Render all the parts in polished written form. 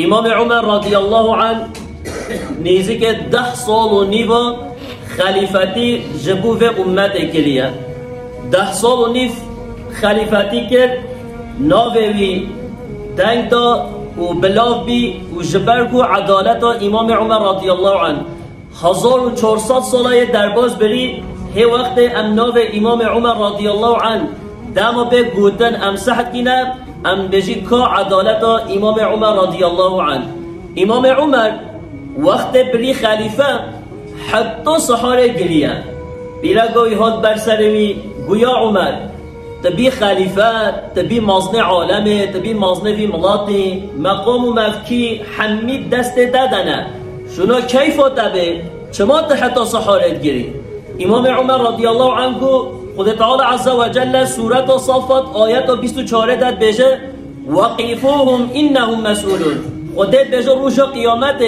امام عمر رضی الله عنه نیزی که 10 سال و نیو خلیفتی جبو و امت کلیه 10 سال و نیو خلیفتی کرد ناوی دنگ دا و بلاو بی و جبرگو عدالت امام عمر رضی الله عنه 1400 ساله درباز بری هی وقت ام ناو امام عمر رضی الله عنه داما به گوتن ام صحت کنه ام بجی که عدالت امام عمر رضی الله عنه امام عمر وقت بری خلیفه حتی سحاره گریه بیره گوی هاد برسروی گویا عمر تبی خلیفه تبی مازن عالمه تبی مازن وی ملاتی مقام و مفکی حمید دست دادنه شنا کیف تبه چما حتی سحاره گری امام عمر رضی الله عنه خود تعالی عز و جل سورت صافات آیت 24 داد بجه وقفوهم انهم مسئولون خودت بجه روش قیامت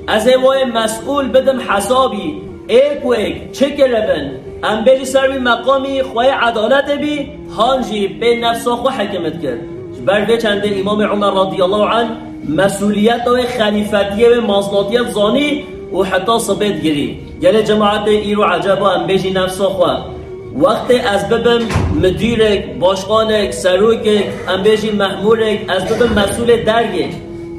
از وای مسئول بدم حسابی ایک و ایک چه کربن ام بجی سر بی مقامی خواه عدالت بی هانجی به نفسا خواه حکمت کرد برده چنده امام عمر رضی الله عنه مسئولیت و خلیفتیه و مازناتیت زانی و حتی صبت گری گل جماعت ایرو عجبا ام بجی نفسا خواه وقت از ببم مدیرک، باشقانک، سروکک، ام بیجی محمولک، از ببم مسئول درگک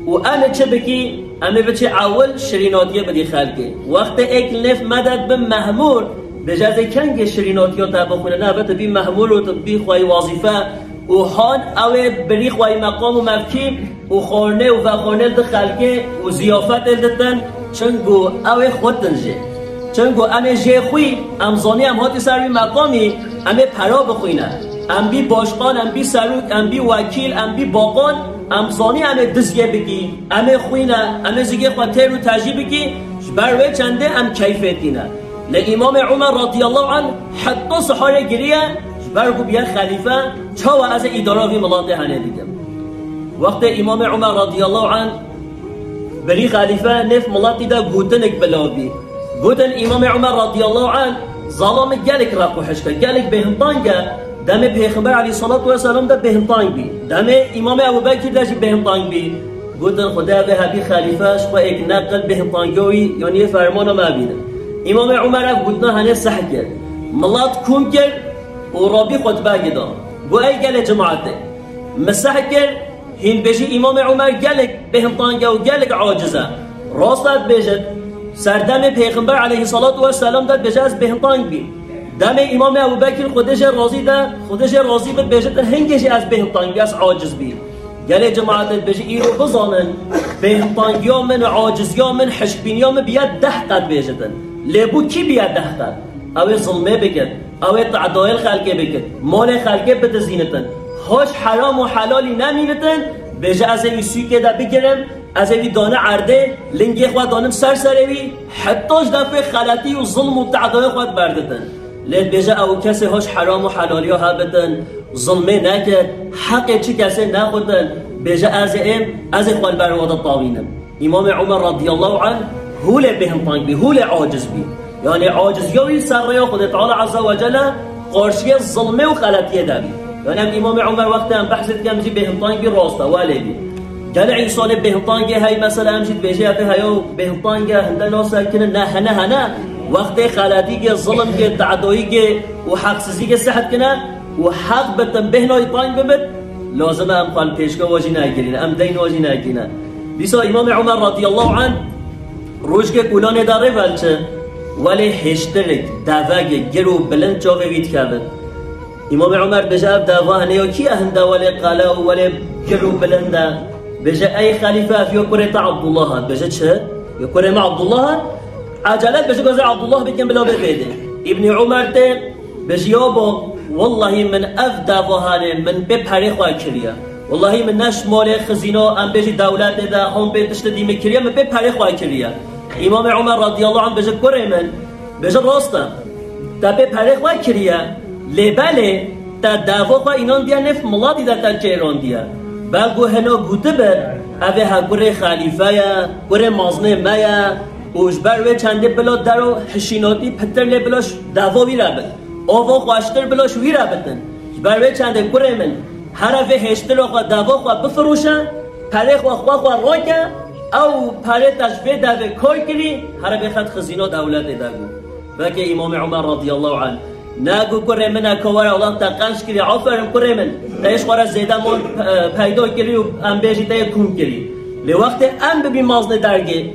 و انا چه بکی؟ اما بچه اول شریناتیه بدی خلقه وقت ایک نف مدد به محمول بجازه کنگ شریناتیه تا بخونه نه بتا بی محمول و بی خواهی وظیفه و هان اوه بری خواهی مقام و مفکی و خورنه و خورنه ده خلقه و زیافت الدتن چنگو اوه خود تنجه چنگو امه جه خوی امزانی ام هاتی سر بی مقامی امه پرا بخوینه ام بی باشقان ام بی سروک ام بی وکیل ام بی باقان امزانی امه دزگه بگی امه خوینه امه زگه خواهی رو تجیب بگی بروه چنده ام کیفیتینه لامام عمر رضی الله عنه حتی سحاره گریه برگو بیا خلیفه چاو از اداره ملاته هنه دیگم وقت امام عمر رضی الله عنه بری خلیفه نف ملاتی دا گوتنک بلاوی گوتن امام عمر رضی الله عنه ظلام گلک را قحش کرد گلک بهمتانگه دم پیغمبر علیه الصلاة و السلام دا بهمتانگ بی دم امام ابوبکر داشی بهمتانگ بی گوتن خدا به هبی خلیفهش با یک نقل بهمتانگوی یعنی فرمانو ما بینه امام عمر اف گوتنا هنه صح کرد ملات کم کرد و رابی خطبه گدا گو ای گل جماعته مسح کرد هین بجی امام عمر گلک بهمتانگه و گلک عاجزه راستت بجد سردم پیغمبر علیه الصلاة و السلام داد بجه از بهمتانگ بی دم امام ابوبکر خودش راضی ده خودش راضی بود بجه هنگش از بهمتانگ بی از عاجز بی گله جماعت بجه ای رو بزانن بهمتانگی ها من عاجزی ها من حشبینی ها من بیاد 10 قد بجه لبو کی بیاد 10 قد اوه ظلمه بکد اوه تعدایل خلقه بکد مال خلقه بتزینتن هاش حرام و حلالی نمینتن بجه از این سوی که ده بگیرم از این دانه عرده لنگی خواه دانم سروی حتیش دفعه خلطی و ظلم و تعدایل خواه بردتن لید بجه او کسی هاش حرام و حلالی ها بتن ظلمه نکد حق چی کسی نخودن بجه از خواه برواده طاوینم امام عمر رضی الله عنه هول بهمتانگ بی هول عاجز بی یعنی عاجزیوی سر یا خود تعالی عز و جل قارشی ظلمه و خلطیه دابی یعنی امام عمر وقت هم بحثت کم جی بهمتانگ بی راسته والی بی گل عیسان بهمتانگ های مثلا همشید بیشه افه هیو بهمتانگ هنده ناسا کنه نه وقت خلطی که ظلم که تعدایی که و حقسزی که صحت کنه و حق بتن بهنای تانگ ببت لازمه هم خال پیشگاه واجی نگیرینه ام دین واجی نگیرینه بیسا امام عمر رضی الله عنه روش که کلانه داره ولچه ولی هشترک دوگه گرو بلند چاوه وید کرده امام عمر بجه دوا هنه کی اهنده ولی قلع ولی گرو بلنده بجه ای خلیفه افیو کره تا عبدالله بجه چه؟ یا کره ما عبدالله عجلت بجه گذر عبدالله بکن بلا ببیده ابن عمر ته بجه یابا والله من اف دوا هنه من بپره خواه کریه والله من نش مال خزینا ام بجه دولت ده هم به تشت دیمه کریه من بپره خواه کریه امام عمر رضی الله عنه بجه کره من بجه راستم تا بپره خواه کریه لیبله تا دوا خواه اینان دیا نف ملادی ده تا چیران دیا بلگو هنو گوته بر اوه ها گره خلیفه یا گره مازنه میا اوشبر و چنده بلا درو حشیناتی پتر لی بلاش دوا وی را بد آوا خواشتر بلاش وی را بدن بر و چنده گره من هر اوه هشتر خواه دوا خواه بفروشن پره خواه رای که او پرتش بده به کار کری هر بخد خزینه دولت دگو و که امام عمر رضی الله عنه نگو کره من کوار الله تقنش کری عفرم کره من تایش قرار زیده من پیدا کری و ام بیجی تای کون کری لوقت ام ببین مازن درگه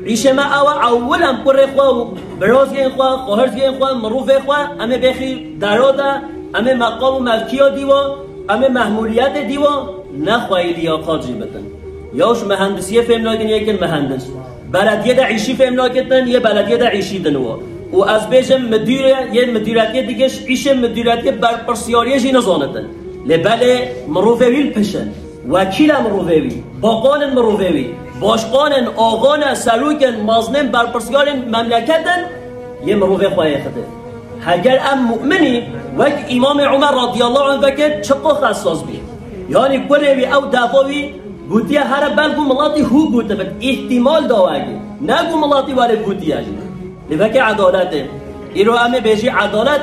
ریشه ما اول ام کره خواه براز گین خواه قهرز گین خواه مروف خواه امه بخی درادا امه مقام و ملکیا دیوا امه محمولیت دیوا نخواهی لیاقات جیبتن یاش مهندسیه فهم ناکن یکن مهندس بلدیه دا عیشی فهم ناکتن یه بلدیه دا عیشی دنوا و از بیشم مدیره یه مدیریتی دیگهش عیشه مدیریتی برپرسیاریه جی نزانتن لبله مروفویل پشن وکیل مروفوی باقان مروفوی باشقان آقان سلوکن مازنن برپرسیار مملکتن یه مروفه خواهی خده اگر ام مؤمنی وک امام عمر رضی الله عنه وکر چقا خصاص بی یعنی کلوی او دفاوی گوتی هر بلگو ملاتی هو گوته بد احتمال داوگی نگو ملاتی ولی گوتی اجی لذا عدالته ایرو امه بیجی عدالت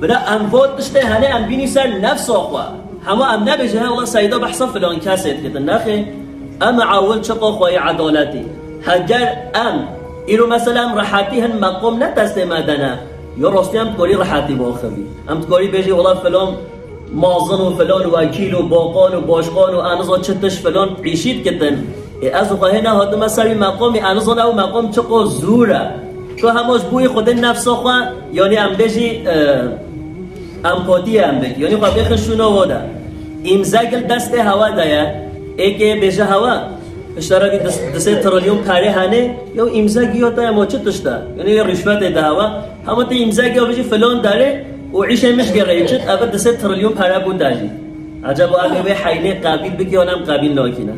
بلا انفوت تشته هنه ام بینی سر نفس آخوا همه ام نبیجه والله سیدا بحثا فلان کسید کتن نخی ام عاول چقا خواهی عدالتی هگر ام ایرو مثلا راحتی هن مقام نتستمدنه یا راستی هم تکاری راحتی باخوی ام تکاری بیجی والله فلان مازن و فلان وکیل و باقان و باشقان و انزا چتش فلان عیشید کتن از خواهی نه هاتم سری مقامی انزا نه و مقام چقا زوره تو هماش بوی خود نفس خواه یعنی ام بجی امپاتی هم بگی یعنی خواه بخشونه واده امزگل دست هوا دایه ایکه بجه هوا اشتراکی دسته ترالیون پره هنه یا امزگی یا تا ما چه تشته یعنی رشوت ده هوا همه تا امزگی ها بجی فلان داره و عیشه مش گره چت اول دسته ترالیون پره بود داری عجب اگه به حینه قابل بگی یا نم قابل ناکینه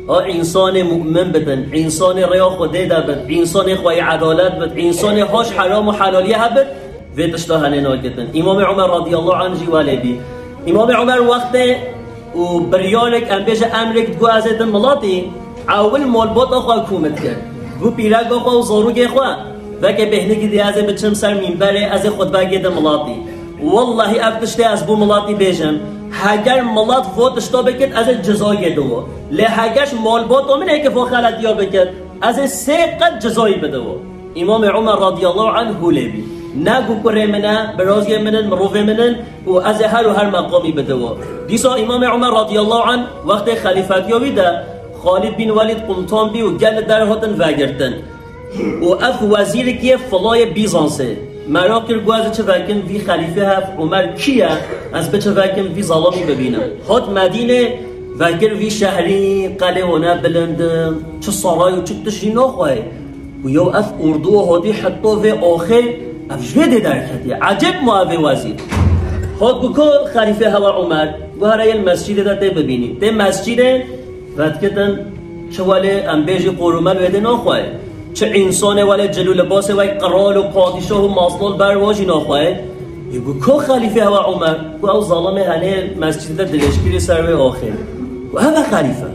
انسان مؤمن بدن انسان ریا خوده دبن انسان خواهی عدالت بدن انسان هاش حرام و حلالیه هبد ویتشتا هنه ناکتن امام عمر رضی الله عنه جواله بی امام عمر وقت و بریانک انبیش امرک دگو ازیدن ملاتی اول مالبات خواه کومت کرد گو پیرک خواه و زاروگ خواه وکه بهنگی دی ازی بچم سر منبره از خطبه گیدن ملاتی والله افتشته از بو ملاتی بیجم هگر ملات فوت اشتا بکد از جزایی دو لهگرش مالبات ومنه که فو خلط یا بکد از سه قد جزایی بدو امام عمر رضی الله عنه هولبی نگو کره منه برازی منن مروفه منن و از هر و هر مقامی بدو دیسا امام عمر رضی الله عنه وقت خلیفتی ویده خالد بن ولید قمطان بی و گل در هاتن وگرتن و اف وزیر که فلای بیزانسه مراکر گوازه چه وکن وی خلیفه هفت عمر کیه از به چه وکن وی ظلامی ببینم هات مدینه وگر وی شهری قلعه ونه بلندم چه سارای و چه تشی نخواه و یو اف اردو و هادی حتی و آخر اف جوه ده درکتی عجب معاوه وزیر هات بکو خلیفه هوا عمر و هر ایل مسجد ده ببینی ده مسجد ودکتن چه ولی انبیجی قرومه بده نخواه چه انسانه ولی جلو لباسه ولی قرال و پادشاه و مازلال برواجی نخواه یکو که خلیفه هوا عمر و او ظالم هنه مسجد دلشگیری سر و آخر و هوا خلیفه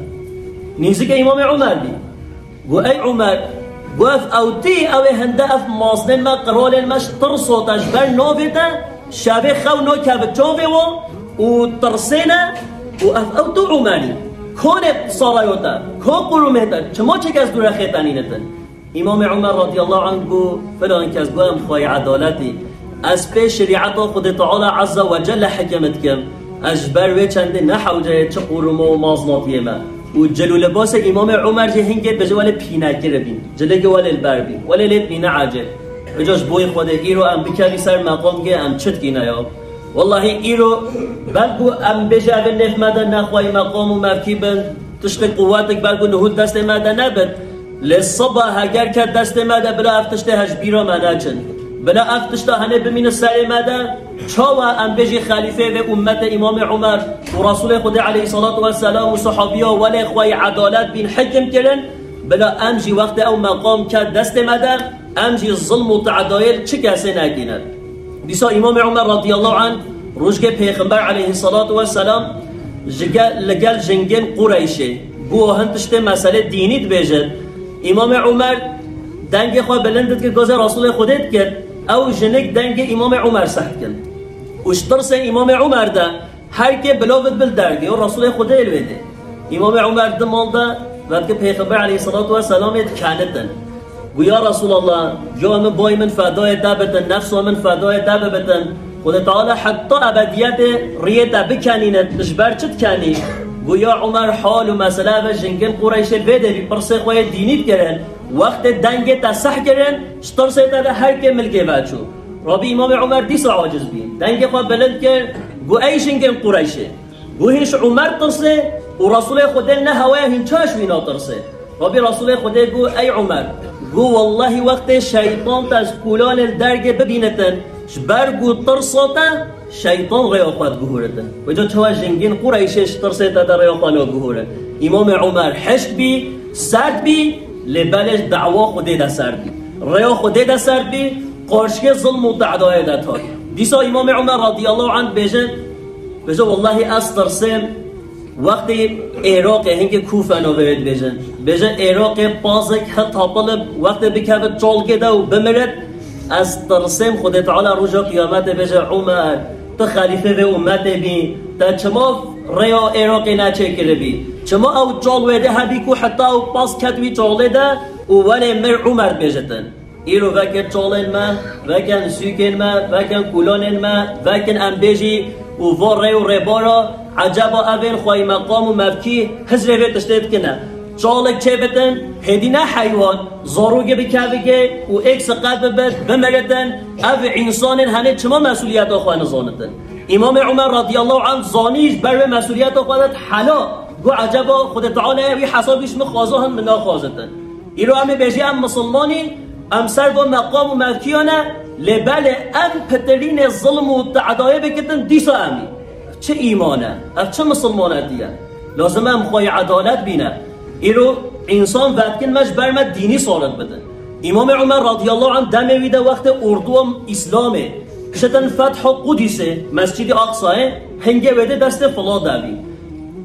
نیزی که امام عمر بی و ای عمر و اف اوتی او هنده اف مازلن ما قرال المش ترسوتش بر نوفیده شبه خو نو کبچوه و ترسینه و اف اوتو عمری کونه سارایوتا که قرومه چما چه کس دور خیطانینتن امام عمر رضی الله عنه گو فلان کس گو هم خواهی عدالتی از پی شریعت خود تعالی عز و جل حکمت کم اجبر و چنده نحوجه چه قرومه و مازناتیه ما و جلو لباس امام عمر جه هنگید بجه ولی پینکی رو بین جلگه ولی البر بین ولی لیت بینه عجه بجاش بوی خوده ایرو ام بکوی سر مقام گه ام چت گینه یا والله ایرو بلگو ام بجه اول نف مدن نخواهی مقام و مفکی بند تشت قواتک بلگو نهود دست مدن نبند لصبا هگر که دست مده بلا افتشته هجبیرا مده چند بلا افتشته هنه بمین سر مده چاوه ام بجی خلیفه و امت امام عمر و رسول خود علیه صلاة و سلام و صحابیه ولی خواهی عدالت بین حکم کرن بلا امجی وقت او مقام که دست مده امجی ظلم و تعدایل چه کسی نگیند بیسا امام عمر رضی الله عنه روزگه پیغمبر علیه صلاة و سلام لگل جنگین قریشه بو هنتشته مسئله دینید بیجد امام عمر دنگ خواه بلندت که گازه رسول خودت کرد او جنگ دنگ امام عمر سخت کرد اشترس امام عمر ده هر که بلاوت بل درگه و رسول خودت الویده امام عمر ده مالده وقتی پیغمبر علیه الصلاة والسلام کندن و یا رسول الله جان بای من فدای دبتن نفس من فدای دبتن خدا تعالی حتی ابدیت ریه دبکنینه تجبر چت کنی و یا عمر حال و مسئله و جنگن قریش بده پرسه خواه دینی کرن وقت دنگ تصح کرن شتر سیتا ده هر که ملکه بچو رابی امام عمر دیس عاجز بین دنگ خواه بلند کرد گو ای جنگن قریشه گو هنش عمر ترسه و رسول خدا نه هوای هنچاش وینا ترسه رابی رسول خدا گو ای عمر گو والله وقت شیطان تا از کولان درگ ببینتن برگو ترساتا شیطان ریا خواهد گهورتن و جا چوا جنگین قریشش ترسیتا در ریا خواهد گهورن امام عمر حشک بی سرد بی لبالش دعوا خوده دا سرد بی ریا خوده دا سرد بی قرشک ظلم و تعدای دا تای دیسا امام عمر رضی الله عنه بجن والله از ترسیم وقتی عراق هنگ کوفه نوید بجن عراق پازک حتی طلب وقتی بکابت جالگه دا و بمرد از ترسیم خود تعالی رجا قیامت بجه عمر تا خلیفه و امت بی تا چما ریا عراق نچه کرده بی چما او جال ویده هبی کو حتی او پاس کتوی جاله ده و ولی مر عمر بجتن ایرو وکن جالن ما وکن سوکن ما وکن کولانن ما وکن انبیجی و وار ری و ریبارا عجبا اول خواهی مقام و مبکی هزره وی تشتید کنه جالک چه بتن هدینا حیوان زاروگه بکوگه و اکس قد ببد بمردن او انسان هنه چما مسئولیت آخواه نزاندن امام عمر رضی الله عنه زانیش بر مسئولیت آخواه حالا گو عجبا خود تعالی وی حسابیش مخوازه هم ناخوازدن ایرو همه بیجی هم مسلمانی ام سر گو مقام و ملکیانه لبل ام پترین ظلم و تعدایه بکتن دیسا امی چه ایمانه اف چه مسلمانه دیه لازمه هم خواهی عدالت بینه ایرو انسان وقتکن مش برمد دینی سالت بدن امام عمر رضی الله عنه دمه ویده وقت اردو اسلامه کشتن فتح قدسه مسجد اقصاه هنگه ویده دست فلا دوی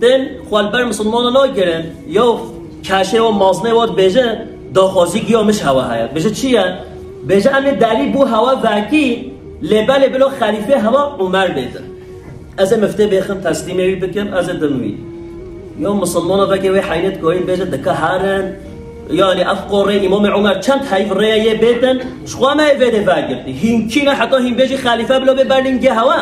دن خوالبر مسلمان نا گرن یا کشه و مازنه واد بجه داخوازی گیامش هوا هید بجه چیه؟ بجه امه دلی بو هوا وکی لبل بلو خلیفه هوا عمر بیده از مفته بخم تسلیمه بکم از دموی یا مسلمان ها که وی حینت گوین بیجه دکه هارن یعنی افقاره امام عمر چند حیف ریه بیتن شخواه ما ویده وگرده هنکی نه حتی هم بیجی خلیفه بلا ببرنین گه هوا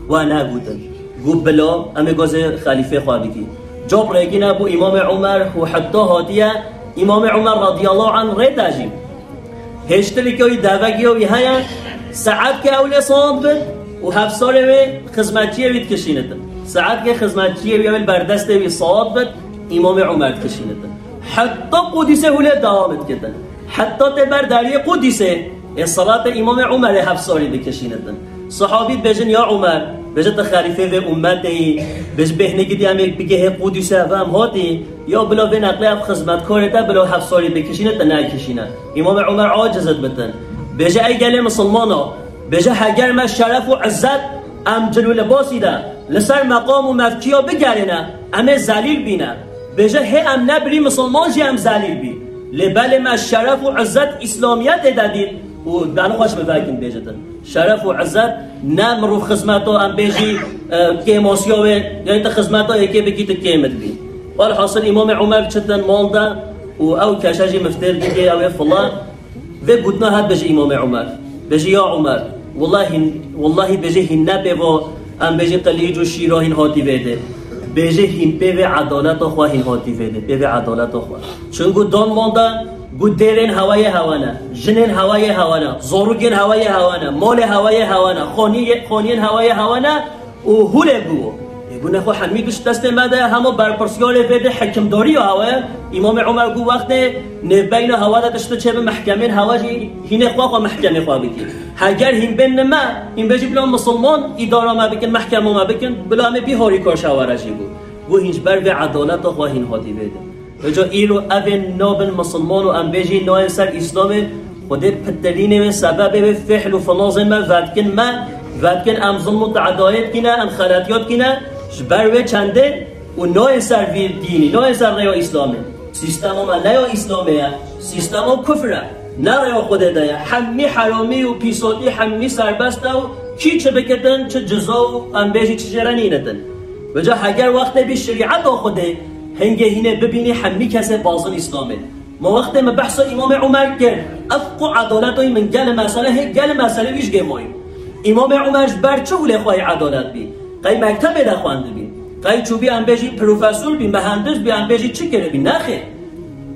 و نه گودن گو بلا امه گاز خلیفه خواه بگی جاب ریگی نبو امام عمر و حتی هاتیه امام عمر رضی الله عنه ری تاجیم هشتری که وی دوگی وی هیا ساعت که اولی صاد بد و هفت سال وی خزمتچیه وید کشینتن ساعت که خدمتچی بیامل بردست وی صاد بد امام عمر کشیندن حتی قدیسه هوله دوامت کردن حتی تبر داری قدیسه صلات امام عمر 7 سالی بکشیندن صحابی بجن یا عمر بجت خلیفه و امتی بج بهنه گیدی هم بگه قدیسه و هم هاتی یا بلا به نقله اف خدمتکار تا بلا 7 سالی بکشیند نه کشیند امام عمر عاجزت بتن بجه ای گله مسلمانا بجه هگر ما شرف و عزت ام جلو لباسی ده لسر مقام و مفکیا بگرینه امه زلیل بینه بجه هم نبری مسلمان جی هم زلیل بی لبل ما شرف و عزت اسلامیت دادید و دانو خوش بفاکین بیجتن شرف و عزت نمرو خدمتو ام بیجی که ماسیاوه یعنی تا خدمتو یکی بگیت کیمت بی ولی حاصل امام عمر چتن مالده و او کشاجی مفتر دیگه او فلان و گودنا هد بجی امام عمر بجی یا عمر والله بجه هنبه و ام بجه قلیج و شیرا هن هاتی ویده بجه هن به عدالت خواه هن هاتی ویده به عدالت خواه چون گو دان مانده گو دیرین هوای هوانه جنین هوای هوانه زاروگین هوای هوانه مال هوای هوانه خانین هوای هوانه و هوله گو گو نخو حمی گوش دست مده همه برپرسیال ویده حکمداری هوای امام عمر گو وقت نبین هوا داشته چه به محکمه هوا هینه خواه و محکمه خواه بکن اگر هین بین ما این بجی بلا مسلمان اداره ما بکن محکمه ما بکن بلا همه بیهاری کار شوارجی بود گو هینج بر به عدالت خواه هین هاتی بیده وجا ایلو اون نابن مسلمان و ام بجی نای سر اسلام خود پترینه و سبب و فعل و فنازن ما ودکن ام ظلم و تعدایت کنه ام خلطیات کنه بر و چنده و نای سر دینی نای سر ریا اسلامه سیستم ما نیا اسلامه سیستم ما کفره نه ریا خود ده همی حرامی و پیساتی همی سربسته و کی چه بکتن چه جزا و انبیجی چه جرنینتن وجا اگر وقت بی شریعت خوده هنگه هینه ببینی همی کسی بازن اسلامه. ما وقتی ما بحث امام عمر که افق عدالتای من گل مسئله ویش گمایی. امام عمرش بر چه ولی خواهی عدالت بی؟ قای مکتب ده خوانده بی؟ قای چوبی انبیجی پروفسور بی مهندس بی انبیجی چی کرده بی؟ نخیر.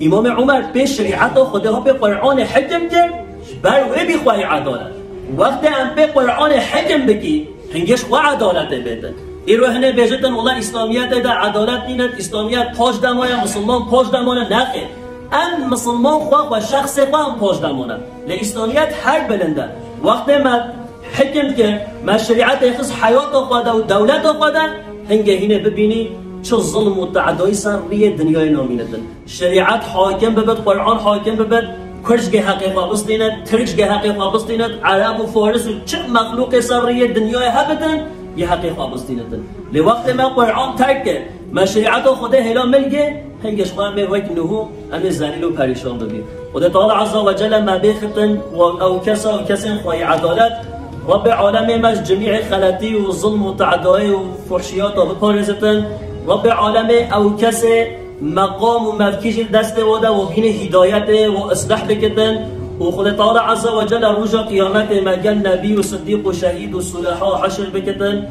امام عمر به شریعت خودها به قرآن حکم کرد بر وی بی خواهی عدالت. وقتی به قرآن حکم بگی هنگش خواهی عدالت بده. ایرو هنه بیجتن والله اسلامیت ده عدالت نیند اسلامیت پاش دمایه مسلمان پاش دمانه نخیر. ام مسلمان خواه و شخص خواه هم پاش دمانه. لاسلامیت هر بلنده. وقتی ما حکم که ما شریعت اخص حیات خواده و دولت خواده هنگه هینه ببینی چه ظلم و تعدای سر روی دنیای نامینتن. شریعت حاکم ببد قرآن حاکم ببد کرجگه حقیقا بستیند ترجگه حقیقا بستیند عرب و فارس و چه مخلوق سر روی دنیای هبتن یه حقیقا بستیندن. لوقت ما قرآن ترک ما شریعت خدا هلا ملگه هنگش خواهم وقت نهو امی زلیل و پریشان ببین. خدا تعالی عز و جل ما بیختن و او کسی خواهی عدالت رب عالم مج جميع خلاتي والظلم وتعدائي وفحشيات وبارزتن رب عالم او كسي مقام ومفكيش دست ودا وبين هدايته واصلاح بكتن وخد تعالى عز وجل رجع قيامته مجال نبي وصديق وشهيد وصلحاء حشر بكتن